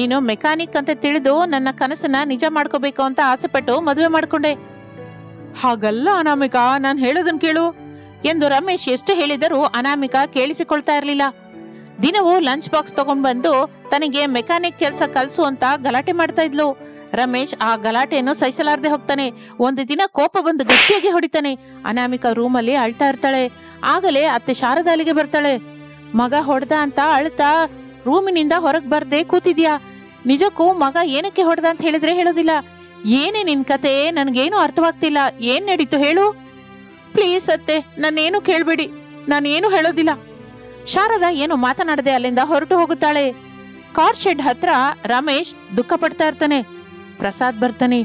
ನೀನು ಮೆಕ್ಯಾನಿಕ್ ಅಂತ ತಿಳಿದು ನನ್ನ ಕನಸನ್ನ ನಿಜ ಮಾಡ್ಕೋಬೇಕು ಅಂತ ಆಸೆ ಪಟ್ಟು ಮದುವೆ ಮಾಡ್ಕೊಂಡೆ. ಹಾಗಲ್ಲ ಅನಾಮಿಕಾ, ನಾನ್ ಹೇಳೋದನ್ ಕೇಳು ಎಂದು ರಮೇಶ್ ಎಷ್ಟು ಹೇಳಿದರೂ ಅನಾಮಿಕಾ ಕೇಳಿಸಿಕೊಳ್ತಾ ಇರ್ಲಿಲ್ಲ. ದಿನವೂ ಲಂಚ್ ಬಾಕ್ಸ್ ತಗೊಂಡ್ ಬಂದು ತನಗೆ ಮೆಕ್ಯಾನಿಕ್ ಕೆಲಸ ಕಲ್ಸು ಅಂತ ಗಲಾಟೆ ಮಾಡ್ತಾ ಇದ್ಲು. ರಮೇಶ್ ಆ ಗಲಾಟೆಯನ್ನು ಸಹಿಸಲಾರದೆ ಹೋಗ್ತಾನೆ. ಒಂದು ದಿನ ಕೋಪ ಬಂದು ಗಟ್ಟಿಯಾಗಿ ಹೊಡಿತಾನೆ. ಅನಾಮಿಕಾ ರೂಮಲ್ಲಿ ಅಳ್ತಾ ಇರ್ತಾಳೆ. ಆಗಲೇ ಅತ್ತೆ ಶಾರದಾ ಅಲ್ಲಿಗೆ ಬರ್ತಾಳೆ. ಮಗ ಹೊಡೆದ ಅಂತ ಅಳ್ತಾ ರೂಮಿನಿಂದ ಹೊರಗೆ ಬರ್ದೆ ಕೂತಿದ್ಯಾ? ನಿಜಕ್ಕೂ ಮಗ ಏನಕ್ಕೆ ಹೊಡೆದ ಅಂತ ಹೇಳಿದ್ರೆ ಹೇಳೋದಿಲ್ಲ. ಏನೇ ನಿನ್ ಕತೆ? ನನ್ಗೇನು ಅರ್ಥವಾಗ್ತಿಲ್ಲ. ಏನ್ ನಡೀತು ಹೇಳು. ಪ್ಲೀಸ್ ಅತ್ತೆ, ನಾನೇನು ಕೇಳ್ಬೇಡಿ, ನಾನೇನು ಹೇಳೋದಿಲ್ಲ. ಶಾರದಾ ಏನು ಮಾತನಾಡದೆ ಅಲ್ಲಿಂದ ಹೊರಟು ಹೋಗುತ್ತಾಳೆ. ಕಾರ್ ಶೆಡ್ ಹತ್ರ ರಮೇಶ್ ದುಃಖ ಪಡ್ತಾ ಇರ್ತಾನೆ. ಪ್ರಸಾದ್ ಬರ್ತಾನೆ.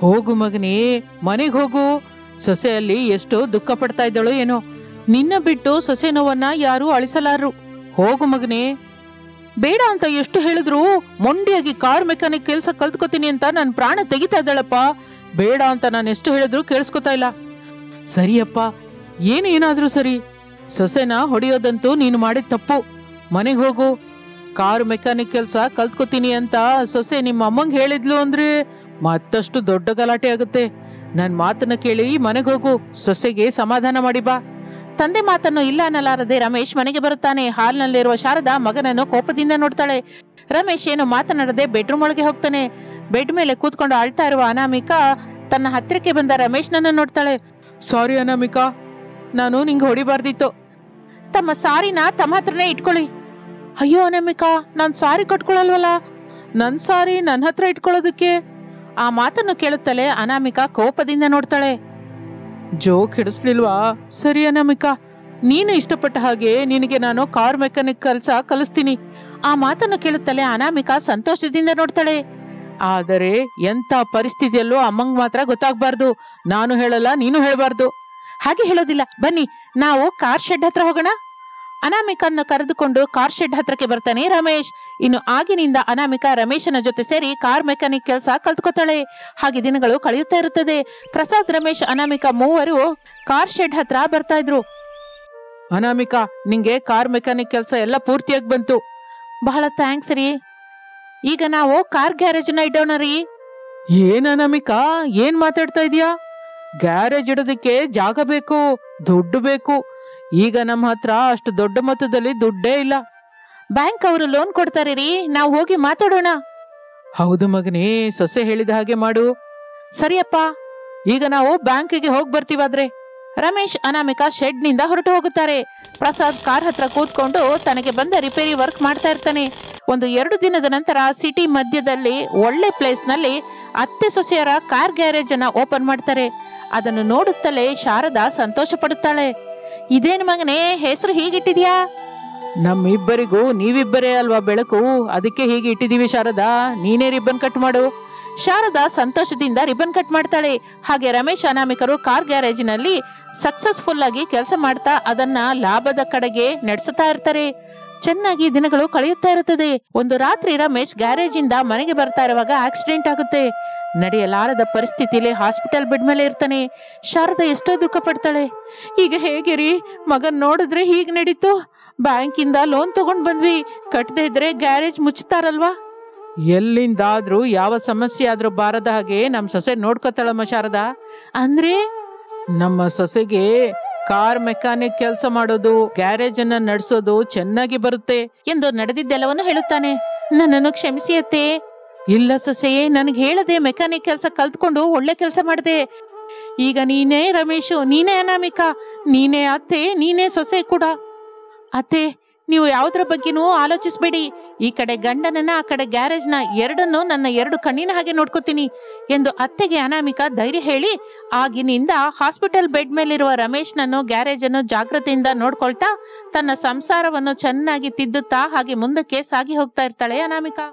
ಹೋಗು ಮಗನೇ, ಮನೆಗೆ ಹೋಗು. ಸೊಸೆಯಲ್ಲಿ ಎಷ್ಟು ದುಃಖ ಪಡ್ತಾ ಇದ್ದಳು ಏನೋ. ನಿನ್ನ ಬಿಟ್ಟು ಸೊಸೆ ನೋವನ್ನ ಯಾರು ಅಳಿಸಲಾರು. ಹೋಗು ಮಗನೇ. ಬೇಡ ಅಂತ ಎಷ್ಟು ಹೇಳಿದ್ರು ಮೊಂಡಿಯಾಗಿ ಕಾರ್ ಮೆಕ್ಯಾನಿಕ್ ಕೆಲ್ಸ ಕಲ್ತ್ಕೋತೀನಿ ಅಂತ ನನ್ನ ಪ್ರಾಣ ತೆಗಿತಾ ಇದ್ದಾಳಪ್ಪ. ಬೇಡ ಅಂತ ನಾನು ಎಷ್ಟು ಹೇಳಿದ್ರು ಕೇಳಿಸ್ಕೊತಾ ಇಲ್ಲ. ಸರಿಯಪ್ಪ, ಏನಾದ್ರೂ ಸರಿ. ಸೊಸೆನ ಹೊಡೆಯೋದಂತೂ ನೀನು ಮಾಡಿದ ತಪ್ಪು. ಮನೆಗೆ ಹೋಗು. ಕಾರ್ ಮೆಕ್ಯಾನಿಕ್ ಕೆಲಸ ಕಲ್ತ್ಕೋತೀನಿ ಅಂತ ಸೊಸೆ ನಿಮ್ಮ ಅಮ್ಮಂಗೆ ಹೇಳಿದ್ಲು ಅಂದ್ರೆ ಮತ್ತಷ್ಟು ದೊಡ್ಡ ಗಲಾಟೆ ಆಗುತ್ತೆ. ನನ್ನ ಮಾತನ್ನ ಕೇಳಿ ಮನೆಗೆ ಹೋಗು. ಸೊಸೆಗೆ ಸಮಾಧಾನ ಮಾಡಿ ಬಾ. ತಂದೆ ಮಾತನ್ನು ಇಲ್ಲ ಅನ್ನಲಾರದೆ ರಮೇಶ್ ಮನೆಗೆ ಬರುತ್ತಾನೆ. ಹಾಲ್ನಲ್ಲಿರುವ ಶಾರದಾ ಮಗನನ್ನು ಕೋಪದಿಂದ ನೋಡ್ತಾಳೆ. ರಮೇಶ್ ಏನು ಮಾತನಾಡದೆ ಬೆಡ್ರೂಮ್ ಒಳಗೆ ಹೋಗ್ತಾನೆ. ಬೆಡ್ ಮೇಲೆ ಕೂತ್ಕೊಂಡು ಅಳ್ತಾ ಇರುವ ಅನಾಮಿಕಾ ತನ್ನ ಹತ್ತಿರಕ್ಕೆ ಬಂದ ರಮೇಶ್ನನ್ನು ನೋಡ್ತಾಳೆ. ಸಾರಿ ಅನಾಮಿಕಾ, ನಾನು ನಿಂಗೆ ಹೊಡಿಬಾರ್ದಿತ್ತು. ತಮ್ಮ ಸಾರಿನ ತಮ್ಮ ಹತ್ರನೇ ಇಟ್ಕೊಳ್ಳಿ. ಅಯ್ಯೋ ಅನಾಮಿಕಾ, ನಾನು ಸಾರಿ ಕಟ್ಕೊಳ್ಳಲ್ವಲ್ಲ. ನನ್ನ ಸಾರಿ ನನ್ನ ಹತ್ರ ಇಟ್ಕೊಳ್ಳೋದಕ್ಕೆ. ಆ ಮಾತನ್ನು ಕೇಳುತ್ತಲೇ ಅನಾಮಿಕಾ ಕೋಪದಿಂದ ನೋಡ್ತಾಳೆ. ಜೋಕ್ ಹಿಡಿಸ್ಲಿಲ್ವಾ? ಸರಿ ಅನಾಮಿಕಾ, ನೀನು ಇಷ್ಟಪಟ್ಟ ಹಾಗೆ ನಿನಗೆ ನಾನು ಕಾರ್ ಮೆಕ್ಯಾನಿಕ್ ಕೆಲಸ ಕಲಿಸ್ತೀನಿ. ಆ ಮಾತನ್ನು ಕೇಳುತ್ತಲೇ ಅನಾಮಿಕಾ ಸಂತೋಷದಿಂದ ನೋಡ್ತಾಳೆ. ಆದರೆ ಎಂಥ ಪರಿಸ್ಥಿತಿಯಲ್ಲೂ ಅಮ್ಮಂಗ್ ಮಾತ್ರ ಗೊತ್ತಾಗ್ಬಾರ್ದು. ನಾನು ಹೇಳಲ್ಲ, ನೀನು ಹೇಳಬಾರ್ದು. ಹಾಗೆ ಹೇಳೋದಿಲ್ಲ, ಬನ್ನಿ ನಾವು ಕಾರ್ ಶೆಡ್ ಹತ್ರ ಹೋಗೋಣ. ಅನಾಮಿಕನ್ನು ಕರೆದುಕೊಂಡು ಕಾರ್ ಶೆಡ್ ಹತ್ರಕ್ಕೆ ಬರ್ತಾನೆ ರಮೇಶ್. ಇನ್ನು ಆಗಿನಿಂದ ಅನಾಮಿಕಾ ರಮೇಶನ ಜೊತೆ ಸೇರಿ ಕಾರ್ ಮೆಕ್ಯಾನಿಕ್ ಕೆಲಸ ಕಲ್ತ್ಕೋತಾಳೆ. ಹಾಗೆ ದಿನಗಳು ಕಳೆಯುತ್ತಾ ಇರುತ್ತದೆ. ಪ್ರಸಾದ್, ರಮೇಶ್, ಅನಾಮಿಕಾ ಮೂವರು ಕಾರ್ ಶೆಡ್ ಹತ್ರ ಬರ್ತಾ ಇದ್ರು. ಅನಾಮಿಕಾ, ನಿಂಗೆ ಕಾರ್ ಮೆಕ್ಯಾನಿಕ್ ಕೆಲಸ ಎಲ್ಲ ಪೂರ್ತಿಯಾಗಿ ಬಂತು. ಬಹಳ ಥ್ಯಾಂಕ್ಸ್ ರೀ. ಈಗ ನಾವು ಕಾರ್ ಗ್ಯಾರೇಜ್ನ ಇಡೋಣ ರೀ. ಏನ್ ಅನಾಮಿಕಾ, ಏನ್ ಮಾತಾಡ್ತಾ ಇದೀಯಾ? ಗ್ಯಾರೇಜ್ ಇಡೋದಕ್ಕೆ ಜಾಗ ಬೇಕು, ದುಡ್ಡು ಬೇಕು. ಈಗ ನಮ್ಮ ಹತ್ರ ಅಷ್ಟು ದೊಡ್ಡ ಮೊತ್ತದಲ್ಲಿ ದುಡ್ಡೇ ಇಲ್ಲ. ಬ್ಯಾಂಕ್ ಅವರು ಲೋನ್ ಕೊಡ್ತಾರೆ ರೀ, ನಾವು ಹೋಗಿ ಮಾತಾಡೋಣ. ಹೌದು ಮಗನೇ, ಸೊಸೆ ಹೇಳಿದ ಹಾಗೆ ಮಾಡು. ಸರಿಯಪ್ಪ, ಈಗ ನಾವು ಬ್ಯಾಂಕಿಗೆ ಹೋಗಿ ಬರ್ತೀವಾದ್ರೆ. ರಮೇಶ್, ಅನಾಮಿಕಾ ಶೆಡ್ ನಿಂದ ಹೊರಟು ಹೋಗುತ್ತಾರೆ. ಪ್ರಸಾದ್ ಕಾರ್ ಹತ್ರ ಕೂತ್ಕೊಂಡು ತನಗೆ ಬಂದ ರಿಪೇರಿ ವರ್ಕ್ ಮಾಡ್ತಾ ಇರ್ತಾನೆ. 1-2 ದಿನದ ನಂತರ ಸಿಟಿ ಮಧ್ಯದಲ್ಲಿ ಒಳ್ಳೆ ಪ್ಲೇಸ್ ನಲ್ಲಿ ಅತ್ತೆ ಸೊಸೆಯರ ಕಾರ್ ಗ್ಯಾರೇಜ್ ಅನ್ನ ಓಪನ್ ಮಾಡ್ತಾರೆ. ಅದನ್ನು ನೋಡುತ್ತಲೇ ಶಾರದಾ ಸಂತೋಷ ಪಡುತ್ತಾಳೆ. ಇದೇನು ಮಗನೇ, ಹೆಸರು ಹೀಗಿಟ್ಟಿದ್ಯಾ? ನಮ್ಮಿಬ್ಬರಿಗೂ ನೀವಿಬ್ಬರೇ ಅಲ್ವಾ ಬೆಳಕು, ಅದಕ್ಕೆ ಹೀಗೆ ಇಟ್ಟಿದೀವಿ ಶಾರದಾ. ನೀನೇ ರಿಬ್ಬನ್ ಕಟ್ ಮಾಡು. ಶಾರದಾ ಸಂತೋಷದಿಂದ ರಿಬ್ಬನ್ ಕಟ್ ಮಾಡ್ತಾಳೆ. ಹಾಗೆ ರಮೇಶ್, ಅನಾಮಿಕರು ಕಾರ್ ಗ್ಯಾರೇಜಿನಲ್ಲಿ ಸಕ್ಸಸ್ಫುಲ್ ಆಗಿ ಕೆಲಸ ಮಾಡ್ತಾ ಅದನ್ನ ಲಾಭದ ಕಡೆಗೆ ನಡೆಸುತ್ತಾ ಇರ್ತಾರೆ. ಚೆನ್ನಾಗಿ ದಿನಗಳು ಕಳೆಯುತ್ತಾ ಇರುತ್ತದೆ. ಒಂದು ರಾತ್ರಿ ರಮೇಶ್ ಗ್ಯಾರೇಜ್ ಇಂದ ಮನೆಗೆ ಬರ್ತಾ ಇರುವಾಗ ಆಕ್ಸಿಡೆಂಟ್ ಆಗುತ್ತೆ. ನಡೆಯಲಾರದ ಪರಿಸ್ಥಿತಿಯಲ್ಲಿ ಹಾಸ್ಪಿಟಲ್ ಬೆಡ್ ಮೇಲೆ ಇರ್ತಾನೆ. ಶಾರದಾ ಎಷ್ಟೋ ದುಃಖ ಪಡ್ತಾಳೆ. ಈಗ ಹೇಗೆ ರೀ, ಮಗನ್ ನೋಡಿದ್ರೆ ಹೀಗೆ ನಡೀತು. ಬ್ಯಾಂಕಿಂದ ಲೋನ್ ತಗೊಂಡ್ ಬಂದ್ವಿ, ಕಟ್ಟದೇ ಇದ್ರೆ ಗ್ಯಾರೇಜ್ ಮುಚ್ಚುತ್ತಾರಲ್ವಾ. ಎಲ್ಲಿಂದಾದ್ರೂ ಯಾವ ಸಮಸ್ಯೆ ಆದ್ರೂ ಬಾರದ ಹಾಗೆ ನಮ್ ಸೊಸೆ ನೋಡ್ಕೊತಾಳಮ್ಮ ಶಾರದಾ. ಅಂದ್ರೆ ನಮ್ಮ ಸೊಸೆಗೆ ಕಾರ್ ಮೆಕ್ಯಾನಿಕ್ ಕೆಲಸ ಮಾಡೋದು, ಗ್ಯಾರೇಜ್ ಅನ್ನ ನಡೆಸೋದು ಚೆನ್ನಾಗಿ ಬರುತ್ತೆ ಎಂದು ನಡೆದಿದ್ದೆಲ್ಲವನ್ನು ಹೇಳುತ್ತಾನೆ. ನನ್ನನ್ನು ಕ್ಷಮಿಸಿ ಅತ್ತೆ. ಇಲ್ಲ ಸೊಸೆಯೇ, ನನಗೆ ಹೇಳದೆ ಮೆಕ್ಯಾನಿಕ್ ಕೆಲಸ ಕಲ್ತ್ಕೊಂಡು ಒಳ್ಳೆ ಕೆಲಸ ಮಾಡಿದೆ. ಈಗ ನೀನೇ ರಮೇಶು, ನೀನೇ ಅನಾಮಿಕಾ, ನೀನೇ ಅತ್ತೆ, ನೀನೇ ಸೊಸೆ ಕೂಡ. ಅತ್ತೆ, ನೀವು ಯಾವುದ್ರ ಬಗ್ಗೆನೂ ಆಲೋಚಿಸಬೇಡಿ. ಈ ಕಡೆ ಗಂಡನನ್ನ, ಆ ಕಡೆ ಗ್ಯಾರೇಜ್ನ ಎರಡನ್ನೂ ನನ್ನ 2 ಕಣ್ಣಿನ ಹಾಗೆ ನೋಡ್ಕೋತೀನಿ ಎಂದು ಅತ್ತೆಗೆ ಅನಾಮಿಕಾ ಧೈರ್ಯ ಹೇಳಿ ಆಗಿನಿಂದ ಹಾಸ್ಪಿಟಲ್ ಬೆಡ್ ಮೇಲಿರುವ ರಮೇಶ್ನನ್ನು, ಗ್ಯಾರೇಜ್ ಅನ್ನು ಜಾಗ್ರತೆಯಿಂದ ನೋಡ್ಕೊಳ್ತಾ ತನ್ನ ಸಂಸಾರವನ್ನು ಚೆನ್ನಾಗಿ ತಿದ್ದುತ್ತಾ ಹಾಗೆ ಮುಂದಕ್ಕೆ ಸಾಗಿ ಹೋಗ್ತಾ ಇರ್ತಾಳೆ ಅನಾಮಿಕಾ.